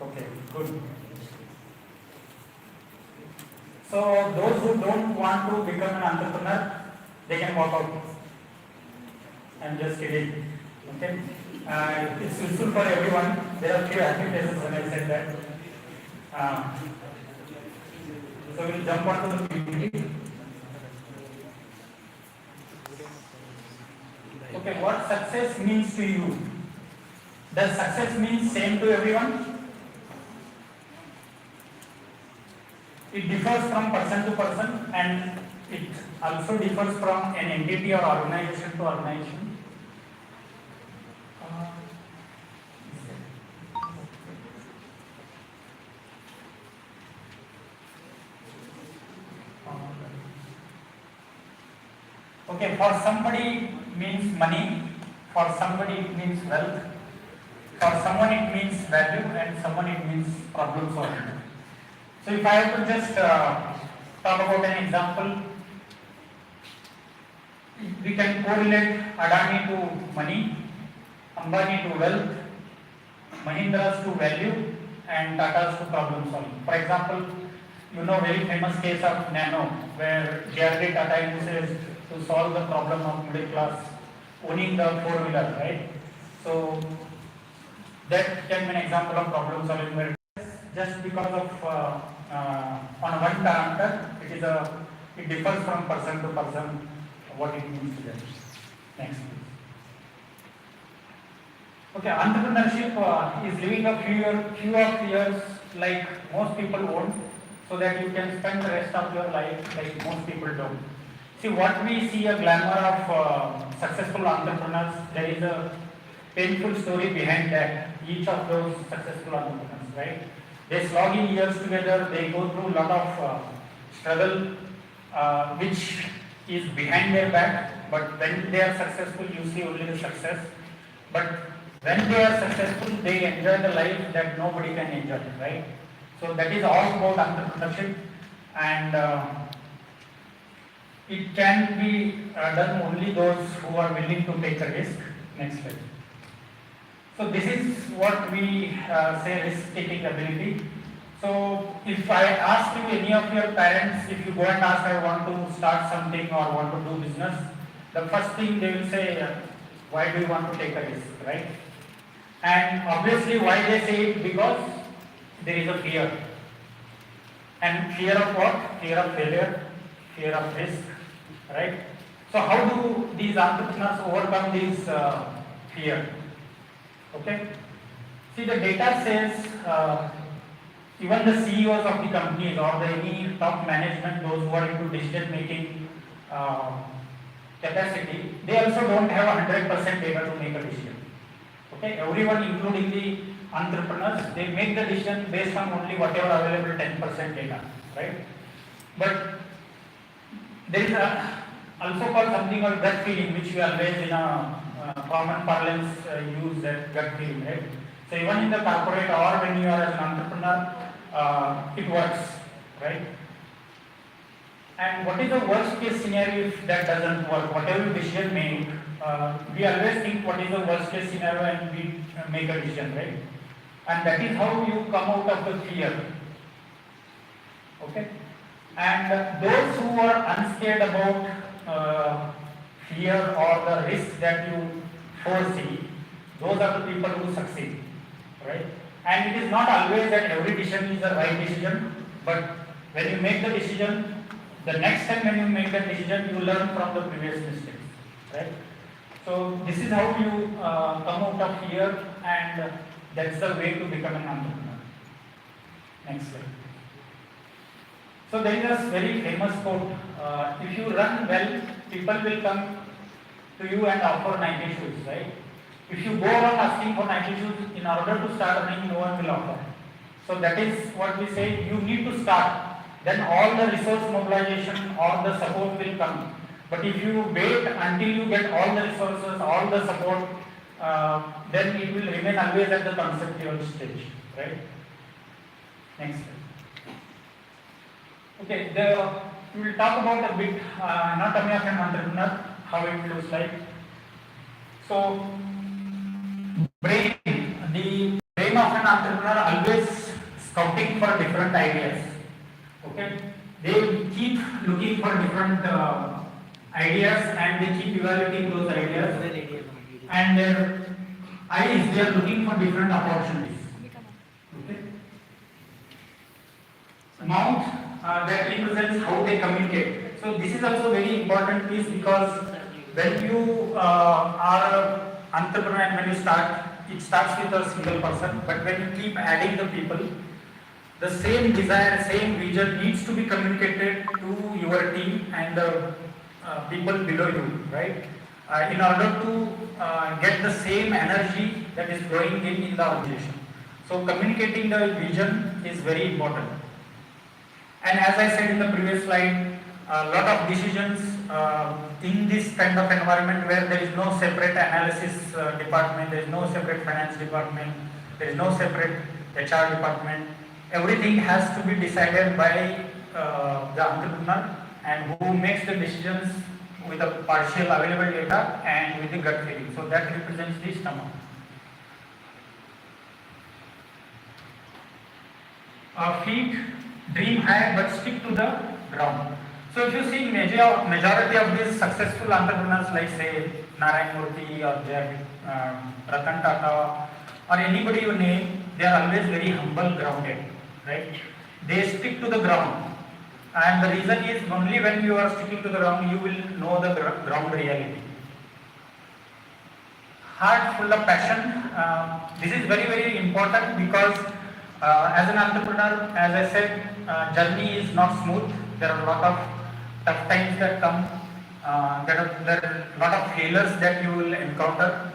Okay, good. So those who don't want to become an entrepreneur, they can walk out. I'm just kidding. Okay. It's useful for everyone. There are few applications when I said that. So we'll jump onto the PPT. Okay, what success means to you? Does success mean same to everyone? It differs from person to person, and it also differs from an entity or organization to organization. Okay, for somebody means money, for somebody it means wealth, for someone it means value, and someone it means problem solving. So if I have to just talk about an example, we can correlate Adani to money, Ambani to wealth, Mahindras to value, and Tatas to problem solving. For example, you know very famous case of Nano, where J.R.D. Tata says to solve the problem of middle class owning the four-wheeler, right? So that can be an example of problem solving where just because of on one parameter, it differs from person to person what it means to them. Next, please. Okay, entrepreneurship is living a few of years like most people won't, so that you can spend the rest of your life like most people don't. See, what we see a glamour of successful entrepreneurs, there is a painful story behind that. Each of those successful entrepreneurs, right? They slog in years together, they go through a lot of struggle which is behind their back, but when they are successful, you see only the success. But when they are successful, they enjoy the life that nobody can enjoy, right? So that is all about entrepreneurship, and it can be done only those who are willing to take a risk. Next slide. So this is what we say risk-taking ability. So if I ask you, any of your parents, if you go and ask, I want to start something or want to do business, the first thing they will say, why do you want to take a risk, right? And obviously why they say it, because there is a fear. And fear of what? Fear of failure, fear of risk, right? So how do these entrepreneurs overcome this fear? Okay. See, the data says even the CEOs of the companies or the any top management, those who are into decision making capacity, they also don't have 100% data to make a decision. Okay, everyone, including the entrepreneurs, they make the decision based on only whatever available 10% data, right? But there is also called something called gut feeling, which we always in a common parlance use that gut feeling, right? So even in the corporate or when you are as an entrepreneur, it works, right? And what is the worst case scenario if that doesn't work? Whatever decision made, we always think what is the worst case scenario and we make a decision, right? And that is how you come out of the fear. Okay? And those who are unscared about fear or the risk that you foresee, those are the people who succeed, right? And it is not always that every decision is the right decision, but when you make the decision, the next time when you make the decision, you learn from the previous mistakes, right? So this is how you come out of fear, and that's the way to become an entrepreneur. Next slide. So there is a very famous quote, if you run well, people will come to you and offer 90 shoes, right? If you go around asking for 90 shoes, in order to start running, no one will offer. So that is what we say, you need to start. Then all the resource mobilization or the support will come. But if you wait until you get all the resources, all the support, then it will remain always at the conceptual stage, right? Next slide. Okay, we will talk about a bit anatomy of an entrepreneur, how it looks like. So, brain, the brain of an entrepreneur are always scouting for different ideas. Okay, they keep looking for different ideas and they keep evaluating those ideas. And their eyes, they are looking for different opportunities. Okay. Mouth that represents how they communicate. So this is also very important piece because when you are an entrepreneur and when you start, it starts with a single person. But when you keep adding the people, the same desire, same vision needs to be communicated to your team and the people below you, right? In order to get the same energy that is flowing in the organization. So communicating the vision is very important. And as I said in the previous slide, a lot of decisions in this kind of environment where there is no separate analysis department, there is no separate finance department, there is no separate HR department. Everything has to be decided by the entrepreneur and who makes the decisions with a partial available data and with the gut feeling. So that represents the stomach. Feet dream high but stick to the ground. So if you see majority of these successful entrepreneurs like say Narayan Murthy or Ratan Tata or anybody you name, they are always very humble, grounded, right? They stick to the ground. And the reason is only when you are sticking to the ground, you will know the ground reality. Heart full of passion. This is very, very important because as an entrepreneur, as I said, journey is not smooth. There are a lot of tough times that come. There are a lot of failures that you will encounter.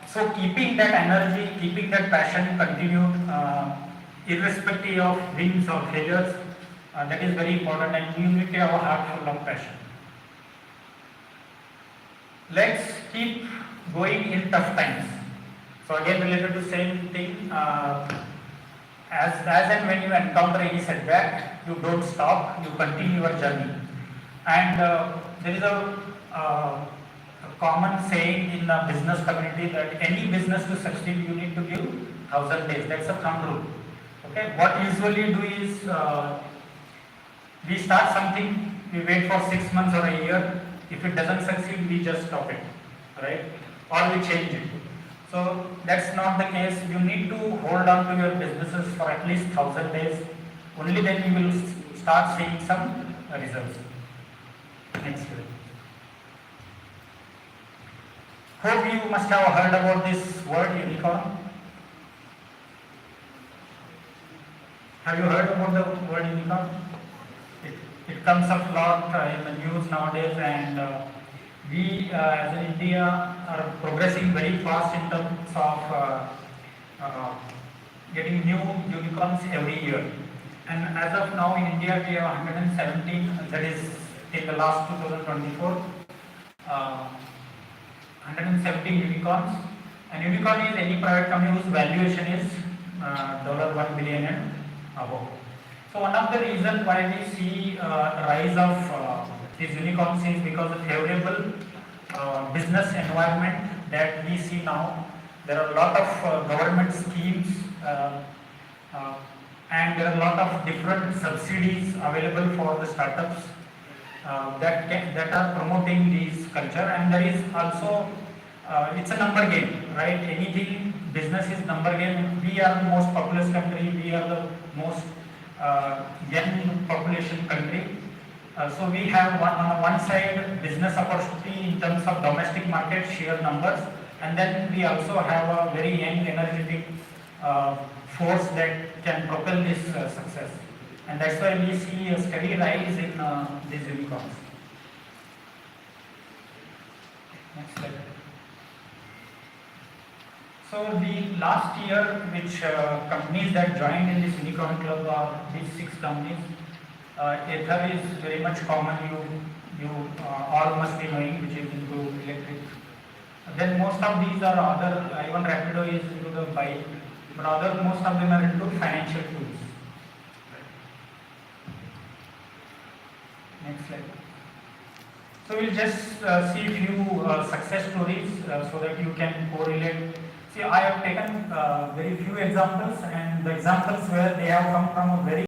So keeping that energy, keeping that passion continued, irrespective of wins or failures, that is very important, and you need to have a heart full of passion. Let's keep going in tough times. So again related to same thing, as and when you encounter any setback, you don't stop, you continue your journey. And there is a common saying in the business community that any business to succeed you need to give 1,000 days. That's a thumb rule. Okay, what usually do is we start something, we wait for 6 months or a year. If it doesn't succeed, we just stop it, right? Or we change it. So that's not the case. You need to hold on to your businesses for at least 1,000 days. Only then you will start seeing some results. Next slide. Hope you must have heard about this word unicorn. Have you heard about the word unicorn? It comes up a lot in the news nowadays, and we as in India are progressing very fast in terms of getting new unicorns every year. And as of now in India we have 117, that is in the last 2024, 117 unicorns. And unicorn is any private company whose valuation is $1 billion and above. So one of the reasons why we see rise of these unicorns is because of favorable business environment that we see now. There are a lot of government schemes and there are a lot of different subsidies available for the startups that are promoting this culture. And there is also it's a number game, right? Anything business is number game. We are the most populous country. We are the most young population country. So we have on one side business opportunity in terms of domestic market sheer numbers, and then we also have a very young energetic force that can propel this success. And that's why we see a steady rise in these unicorns. Next slide. So the last year, which companies that joined in this unicorn club are these 6 companies. Ether is very much common. You all must be knowing, which is into electric. Then most of these are other. Even Rapido is into the bike, but most of them are into financial tools. Next slide. So we'll just see few success stories so that you can correlate See, I have taken very few examples, and the examples where they have come from a very